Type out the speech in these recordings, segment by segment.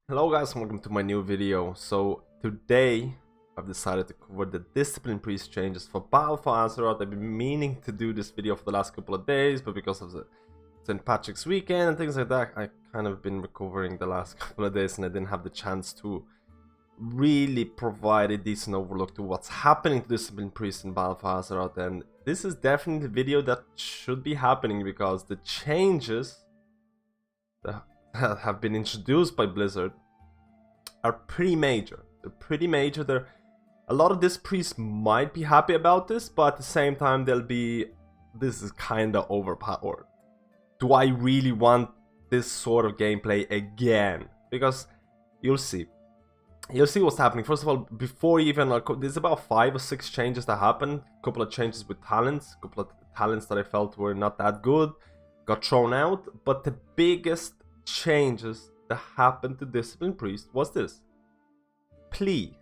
Hello guys, and welcome to my new video. So today I've decided to cover the discipline priest changes for BFA for Azeroth. I've been meaning to do this video for the last couple of days, but because of the St. Patrick's weekend and things like that, I kind of been recovering the last couple of days and I didn't have the chance to really provide a decent overlook to what's happening to discipline priest in BFA for Azeroth. And this is definitely the video that should be happening because the changes that have been introduced by Blizzard are pretty major. They're pretty major. A lot of this priests might be happy about this, but at the same time they'll be, this is kinda overpowered. Do I really want this sort of gameplay again? Because you'll see what's happening. First of all, before even there's about 5 or 6 changes that happened. A couple of changes with talents, a couple of talents that I felt were not that good got thrown out, but the biggest changes that happened to discipline priest was this plea,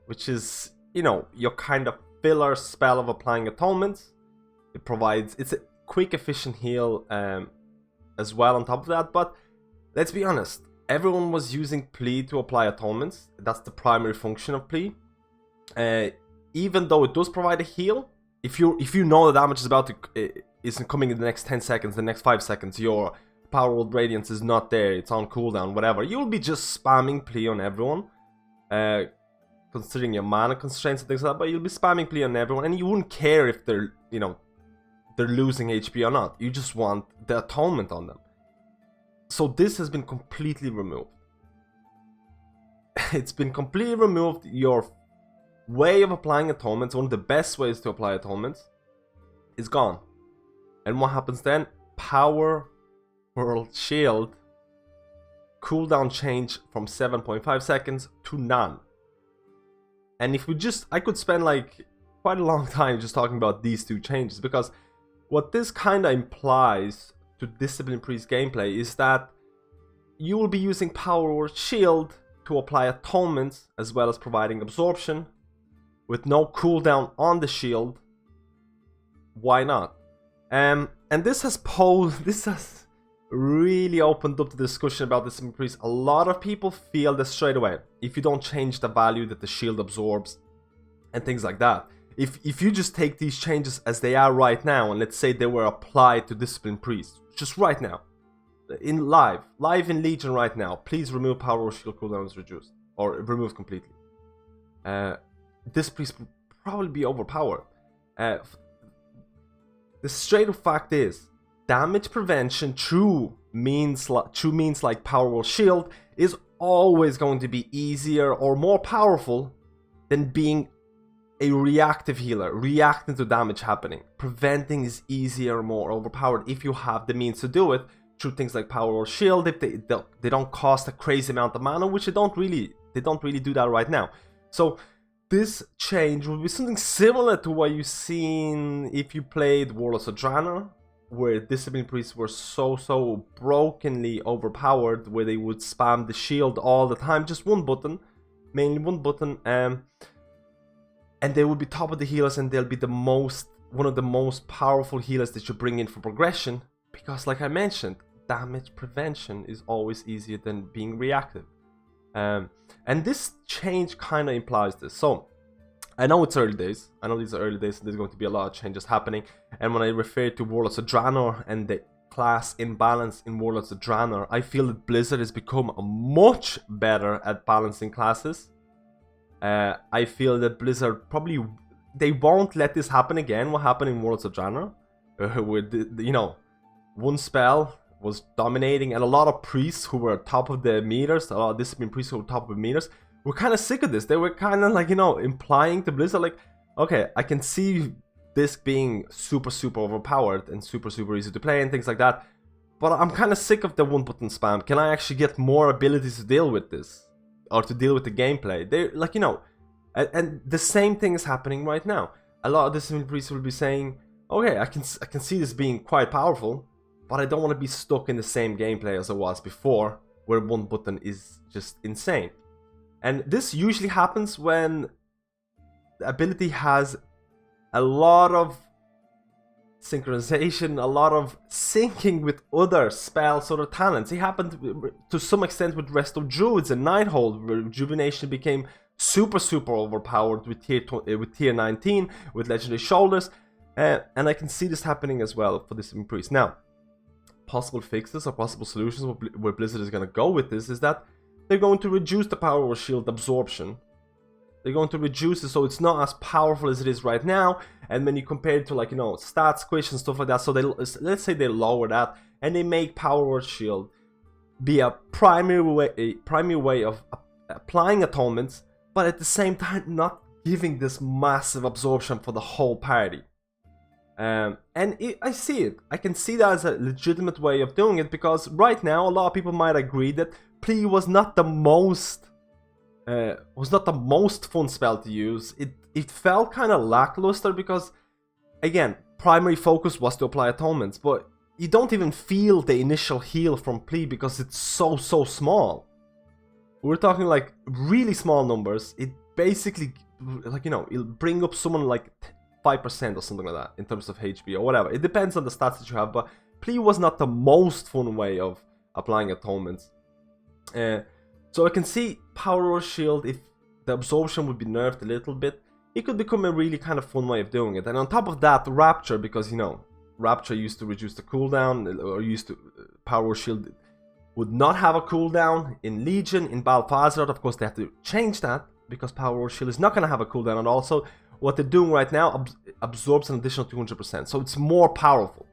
which is, you know, your kind of filler spell of applying atonements. It's a quick efficient heal as well on top of that. But let's be honest, everyone was using plea to apply atonements. That's the primary function of plea. Even though it does provide a heal, if you know the damage isn't coming in the next 10 seconds, the next 5 seconds, your Power World Radiance is not there, it's on cooldown, whatever, you'll be just spamming plea on everyone, considering your mana constraints and things like that, but you'll be spamming plea on everyone, and you wouldn't care if they're losing HP or not. You just want the atonement on them. So this has been completely removed. It's been completely removed. Your way of applying atonements, one of the best ways to apply atonements, is gone. And what happens then? Power World Shield cooldown change from 7.5 seconds to none. And if I could spend like quite a long time just talking about these two changes, because what this kind of implies to discipline priest gameplay is that you will be using Power World Shield to apply atonements as well as providing absorption with no cooldown on the shield. Why not? And this has really opened up the discussion about discipline priest. A lot of people feel that straight away, if you don't change the value that the shield absorbs and things like that, if you just take these changes as they are right now, and let's say they were applied to discipline priest just right now, in live in Legion right now, please remove Power World Shield cooldowns reduced or removed completely. This priest would probably be overpowered. The straight up fact is, damage prevention through means like Power World Shield is always going to be easier or more powerful than being a reactive healer, reacting to damage happening. Preventing is easier or more overpowered if you have the means to do it through things like Power World Shield. If they don't cost a crazy amount of mana, which they don't really do that right now. So this change will be something similar to what you've seen if you played World of Warcraft, where discipline priests were so brokenly overpowered, where they would spam the shield all the time, just one button, mainly one button, and they would be top of the healers, and they'll be one of the most powerful healers that you bring in for progression, because like I mentioned, damage prevention is always easier than being reactive. And this change kind of implies this. So I know it's early days. I know these are early days, and there's going to be a lot of changes happening. And when I refer to World of Warcraft and the class imbalance in World of Warcraft, I feel that Blizzard has become much better at balancing classes. I feel that Blizzard they won't let this happen again. What happened in World of Warcraft, where one spell was dominating, and a lot of priests who were top of the meters, a lot of discipline priests who were top of the meters, were kind of sick of this. They were kind of like, implying to Blizzard, like, okay, I can see this being super overpowered and super easy to play and things like that, but I'm kind of sick of the one button spam. Can I actually get more abilities to deal with this, or to deal with the gameplay? They're like, and the same thing is happening right now. A lot of discipline priests will be saying, okay, I can see this being quite powerful, but I don't want to be stuck in the same gameplay as I was before, where one button is just insane. And this usually happens when the ability has a lot of synchronization, a lot of syncing with other spells, other talents. It happened to some extent with Rest of Druids and Nighthold, where Rejuvenation became super overpowered with tier 19, with Legendary Shoulders, and I can see this happening as well for the Supreme Priest. Now, possible fixes or possible solutions where Blizzard is going to go with this is that they're going to reduce the Power Word Shield absorption. They're going to reduce it so it's not as powerful as it is right now. And when you compare it to, like, you know, stat squish and stuff like that, so let's say they lower that and they make Power Word Shield be a primary way of applying atonements, but at the same time not giving this massive absorption for the whole party. I see it. I can see that as a legitimate way of doing it, because right now a lot of people might agree that plea was not the most fun spell to use. It felt kind of lackluster because, again, primary focus was to apply atonements, but you don't even feel the initial heal from plea because it's so small. We're talking like really small numbers. It basically, like, you know, it'll bring up someone like 5% or something like that in terms of HP or whatever. It depends on the stats that you have, but plea was not the most fun way of applying atonements. So I can see Power Word Shield, if the absorption would be nerfed a little bit, it could become a really kind of fun way of doing it. And on top of that, Rapture, because, you know, Rapture used to reduce the cooldown, or used to, Power Word Shield would not have a cooldown in Legion. In Battle for Azeroth, of course, they have to change that, because Power Word Shield is not going to have a cooldown, and also what they're doing right now absorbs an additional 200%, so it's more powerful.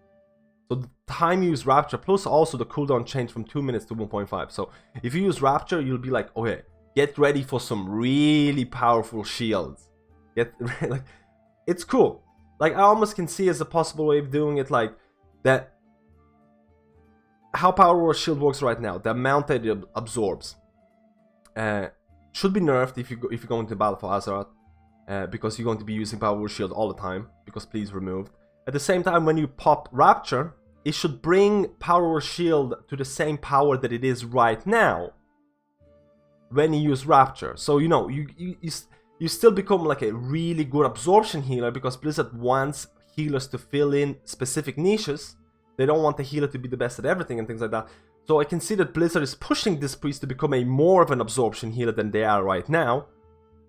So the time you use Rapture, plus also the cooldown changed from 2 minutes to 1.5. So if you use Rapture, you'll be like, okay, get ready for some really powerful shields. Like, it's cool. Like, I almost can see as a possible way of doing it, like that. How Power Word Shield works right now, the amount that it absorbs, should be nerfed if you go into Battle for Azeroth, because you're going to be using Power Word Shield all the time, because plea is removed. At the same time, when you pop Rapture, it should bring Power Word Shield to the same power that it is right now when you use Rapture. So, you know, you still become like a really good absorption healer, because Blizzard wants healers to fill in specific niches. They don't want the healer to be the best at everything and things like that. So I can see that Blizzard is pushing this priest to become a more of an absorption healer than they are right now.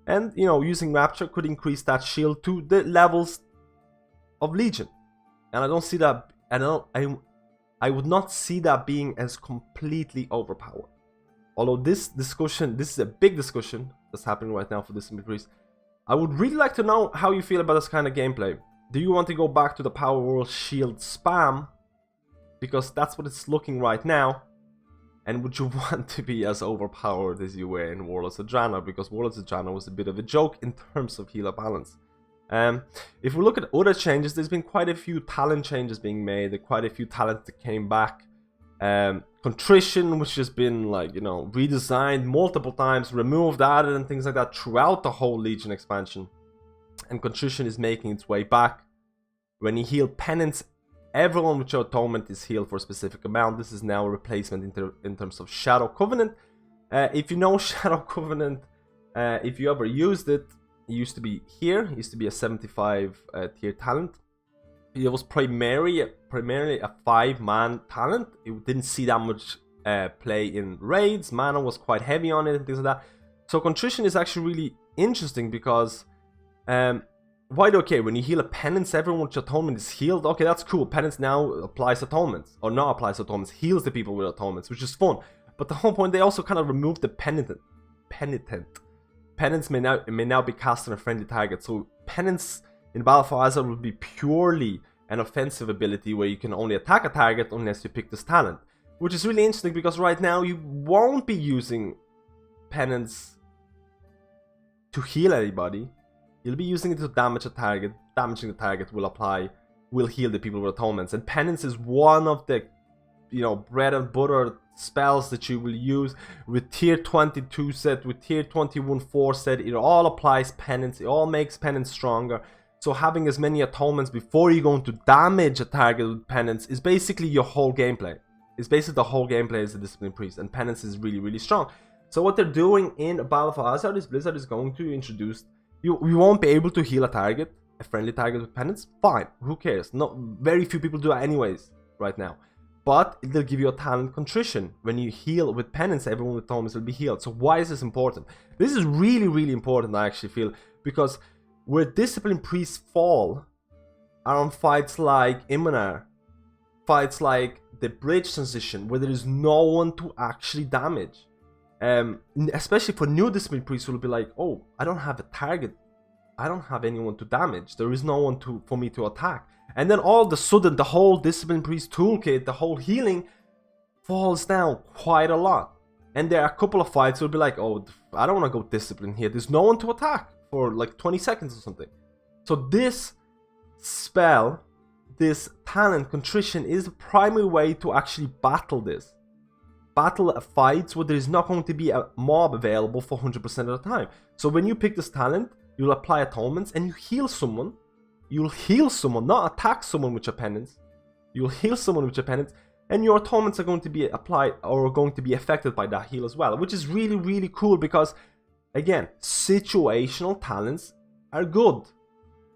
And, you know, using Rapture could increase that shield to the levels of Legion. And I don't see that, I would not see that being as completely overpowered. Although this is a big discussion that's happening right now for this priest. I would really like to know how you feel about this kind of gameplay. Do you want to go back to the Power Word Shield spam? Because that's what it's looking right now. And would you want to be as overpowered as you were in World of Warcraft? Because World of Warcraft was a bit of a joke in terms of healer balance. If we look at other changes, there's been quite a few talent changes being made. There are quite a few talents that came back. Contrition, which has been, like, you know, redesigned multiple times, removed, added, and things like that throughout the whole Legion expansion. And Contrition is making its way back. When you heal Penance, everyone with your atonement is healed for a specific amount. This is now a replacement in terms of Shadow Covenant. If you know Shadow Covenant, if you ever used it, it used to be here. It used to be a 75 tier talent. It was primarily a 5-man talent. It didn't see that much play in raids. Mana was quite heavy on it and things like that. So Contrition is actually really interesting because okay, when you heal a Penance, everyone with Atonement is healed. Okay, that's cool. Penance now applies Atonements, or not applies Atonements, heals the people with Atonements, which is fun. But the whole point, they also kind of removed the Penitent. Penance may now be cast on a friendly target. So Penance in Battle for Azeroth would be purely an offensive ability where you can only attack a target unless you pick this talent. Which is really interesting because right now you won't be using Penance to heal anybody. You'll be using it to damage a target. Damaging the target will heal the people with atonements. And Penance is one of the, you know, bread and butter spells that you will use with tier 22 set, with tier 21 4 set. It all applies Penance. It all makes Penance stronger. So having as many atonements before you go to damage a target with Penance is basically your whole gameplay. It's basically the whole gameplay as a Discipline Priest, and Penance is really, really strong. So what they're doing in Battle for Azeroth is Blizzard is going to introduce, you won't be able to heal a target a friendly target with penance, fine, who cares? Not very few people do that anyways right now. But it'll give you a talent contrition. When you heal with penance, everyone with atonements will be healed. So why is this important? This is really, really important, I actually feel, because where discipline priests fall are on fights like Immunar, fights like the bridge transition, where there is no one to actually damage. Especially for new discipline priests who will be like, oh, I don't have a target, I don't have anyone to damage, there is no one for me to attack. And then all of a sudden the whole discipline priest toolkit, the whole healing falls down quite a lot. And there are a couple of fights who will be like, oh, I don't want to go discipline here, there's no one to attack for like 20 seconds or something. So this spell, this talent contrition, is the primary way to actually battle this. Battle fights where there is not going to be a mob available for 100% of the time. So when you pick this talent, you'll apply atonements and you heal someone. You'll heal someone, not attack someone with your penance. You'll heal someone with your penance, and your atonements are going to be applied or going to be affected by that heal as well, which is really, really cool because, again, situational talents are good.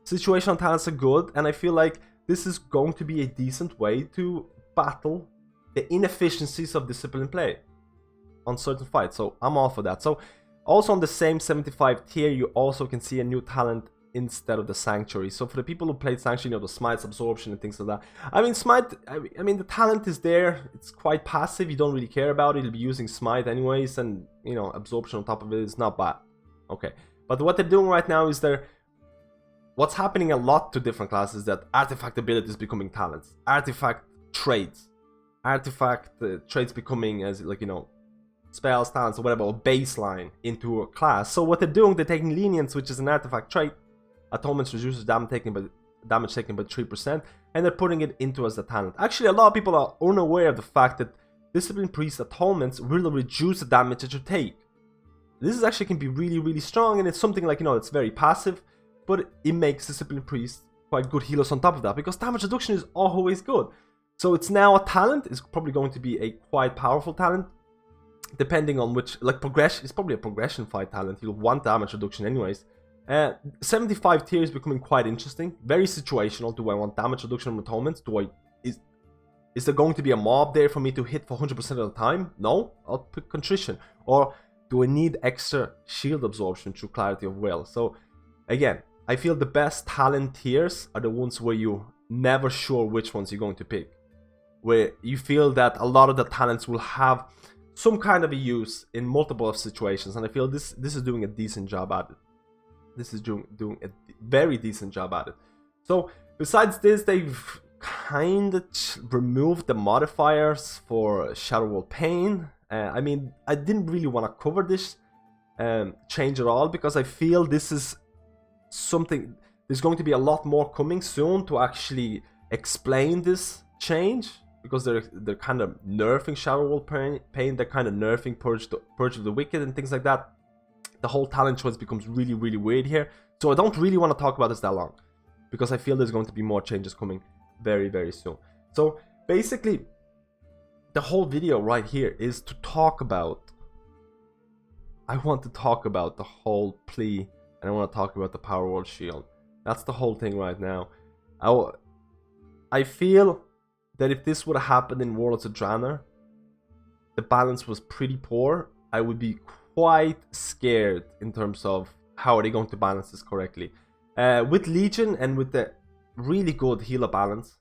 Situational talents are good, and I feel like this is going to be a decent way to battle the inefficiencies of discipline play on certain fights. So I'm all for that. So also on the same 75 tier, you also can see a new talent instead of the Sanctuary. So for the people who played Sanctuary, you know, the Smite's absorption and things like that. I mean, Smite, I mean, the talent is there. It's quite passive. You don't really care about it. You'll be using Smite anyways, and, you know, absorption on top of it is not bad. Okay. But what they're doing right now is what's happening a lot to different classes is that artifact abilities becoming talents. Artifact traits. Artifact traits becoming, as like, you know, spells, talents, or whatever, or baseline into a class. So what they're doing, they're taking Lenience, which is an artifact trait. Atonements reduces damage taken by 3%, and they're putting it into as a talent. Actually, a lot of people are unaware of the fact that Discipline Priest atonements will reduce the damage that you take. This is actually can be really, really strong, and it's something like, you know, it's very passive, but it makes Discipline Priest quite good healers on top of that, because damage reduction is always good. So it's now a talent. It's probably going to be a quite powerful talent, depending on which, like, progression. It's probably a progression fight talent. You'll want damage reduction anyways. 75 tier is becoming quite interesting. Very situational. Do I want damage reduction on atonements? Is there going to be a mob there for me to hit for 100% of the time? No, I'll pick contrition. Or do I need extra shield absorption through clarity of will? So again, I feel the best talent tiers are the ones where you never sure which ones you're going to pick, where you feel that a lot of the talents will have some kind of a use in multiple of situations, and I feel this is doing a decent job at it. This is doing a very decent job at it. So besides this, they've kind of removed the modifiers for Shadow Wall Pain. I mean, I didn't really want to cover this change at all, because I feel this is something, there's going to be a lot more coming soon to actually explain this change, because they're kind of nerfing Shadow Wall Pain, they're kind of nerfing Purge of the Wicked and things like that. The whole talent choice becomes really, really weird here. So I don't really want to talk about this that long, because I feel there's going to be more changes coming very, very soon. So basically, the whole video right here is to talk about, I want to talk about the whole plea, and I want to talk about the Power Wall Shield. That's the whole thing right now. I feel that if this would have happened in World of Warcraft, the balance was pretty poor. I would be quite scared in terms of how are they going to balance this correctly. With Legion and with the really good healer balance,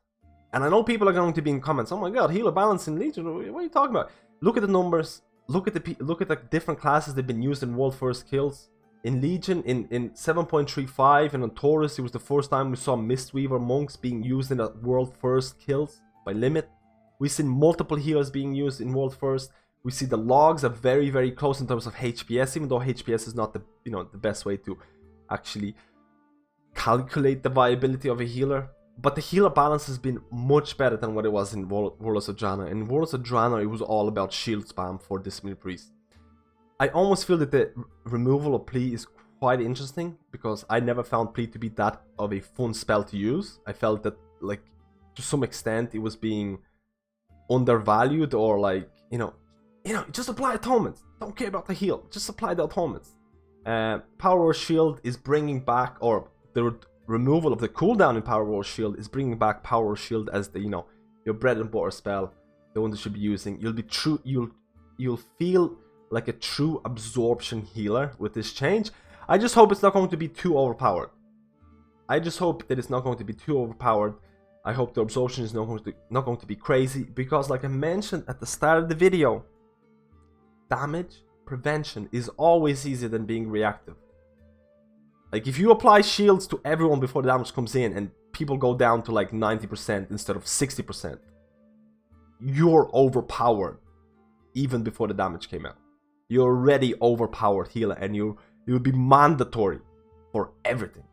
and I know people are going to be in comments, oh my god, healer balance in Legion, what are you talking about? Look at the numbers, look at the different classes they've been used in World First Kills. In Legion, in 7.35, and on Taurus, it was the first time we saw Mistweaver monks being used in a World First Kills by limit. We've seen multiple healers being used in World First. We see the logs are very, very close in terms of HPS, even though HPS is not the best way to actually calculate the viability of a healer. But the healer balance has been much better than what it was in World of Warcraft. In World of Warcraft, it was all about shield spam for Discipline Priest. I almost feel that the removal of plea is quite interesting, because I never found plea to be that of a fun spell to use. I felt that, like, to some extent it was being undervalued, or like, you know, just apply atonements. Don't care about the heal. Just apply the atonements. Power Shield is bringing back, or they're removal of the cooldown in Power Word Shield is bringing back Power Word Shield as the, you know, your bread and butter spell, the one that you should be using. You'll feel like a true absorption healer with this change. I just hope it's not going to be too overpowered. I just hope that it's not going to be too overpowered. I hope the absorption is not going to be crazy, because like I mentioned at the start of the video, damage prevention is always easier than being reactive. Like if you apply shields to everyone before the damage comes in and people go down to like 90% instead of 60%, you're overpowered even before the damage came out. You're already overpowered healer, and you'll be mandatory for everything.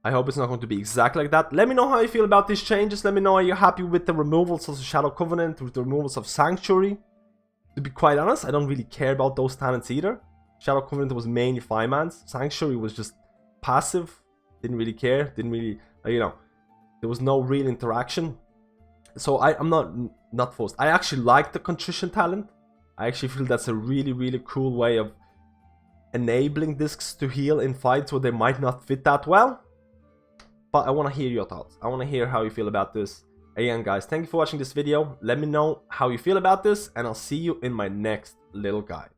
I hope it's not going to be exactly like that. Let me know how you feel about these changes. Let me know, are you happy with the removals of Shadow Covenant, with the removals of Sanctuary? To be quite honest, I don't really care about those talents either. Shadow Covenant was mainly 5-mans. Sanctuary was just passive. Didn't really care. Didn't really, you know, there was no real interaction. So I'm not forced. I actually like the Contrition talent. I actually feel that's a really, really cool way of enabling discs to heal in fights where they might not fit that well. But I want to hear your thoughts. I want to hear how you feel about this. Again, guys, thank you for watching this video. Let me know how you feel about this, and I'll see you in my next little guide.